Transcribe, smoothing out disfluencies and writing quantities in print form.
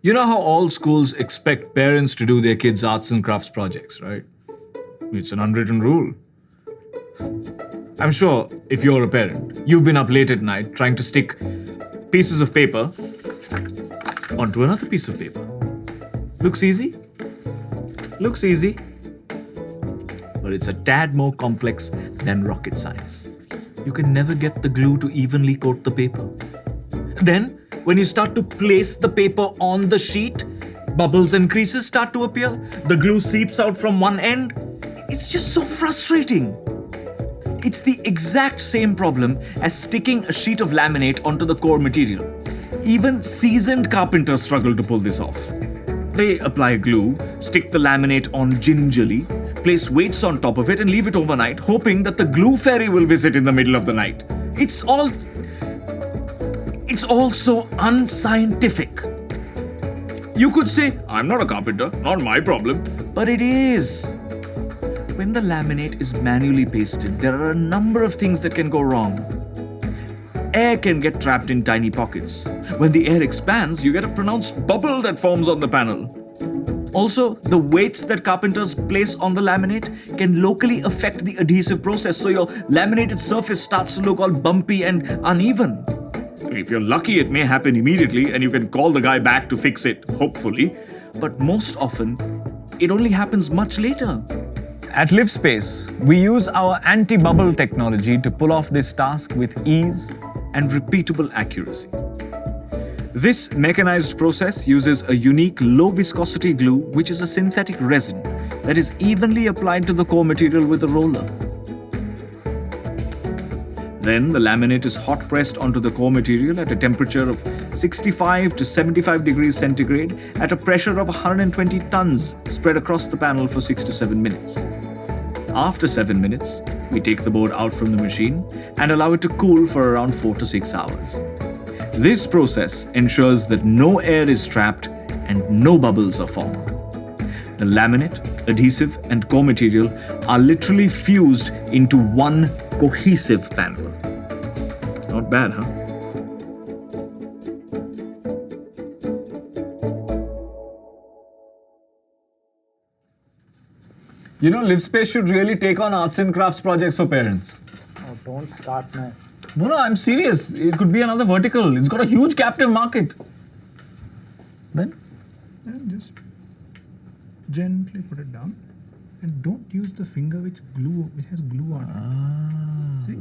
You know how all schools expect parents to do their kids' arts and crafts projects, right? It's an unwritten rule. I'm sure if you're a parent, you've been up late at night trying to stick pieces of paper onto another piece of paper. Looks easy? Looks easy. But it's a tad more complex than rocket science. You can never get the glue to evenly coat the paper. Then, when you start to place the paper on the sheet, bubbles and creases start to appear. The glue seeps out from one end. It's just so frustrating. It's the exact same problem as sticking a sheet of laminate onto the core material. Even seasoned carpenters struggle to pull this off. They apply glue, stick the laminate on gingerly, place weights on top of it and leave it overnight, hoping that the glue fairy will visit in the middle of the night. It's all so unscientific. You could say, I'm not a carpenter, not my problem. But it is. When the laminate is manually pasted, there are a number of things that can go wrong. Air can get trapped in tiny pockets. When the air expands, you get a pronounced bubble that forms on the panel. Also, the weights that carpenters place on the laminate can locally affect the adhesive process, so your laminated surface starts to look all bumpy and uneven. If you're lucky, it may happen immediately and you can call the guy back to fix it, hopefully. But most often, it only happens much later. At Livspace, we use our AntiBubble technology to pull off this task with ease and repeatable accuracy. This mechanized process uses a unique low-viscosity glue, which is a synthetic resin that is evenly applied to the core material with a roller. Then the laminate is hot pressed onto the core material at a temperature of 65 to 75 degrees centigrade at a pressure of 120 tons spread across the panel for 6 to 7 minutes. After 7 minutes, we take the board out from the machine and allow it to cool for around 4 to 6 hours. This process ensures that no air is trapped and no bubbles are formed. The laminate, adhesive, and core material are literally fused into one cohesive panel. Not bad, huh? You know, Livspace should really take on arts and crafts projects for parents. Oh, don't start, man. No, I'm serious. It could be another vertical. It's got a huge captive market. Then? And just gently put it down. And don't use the finger which has glue on it. See?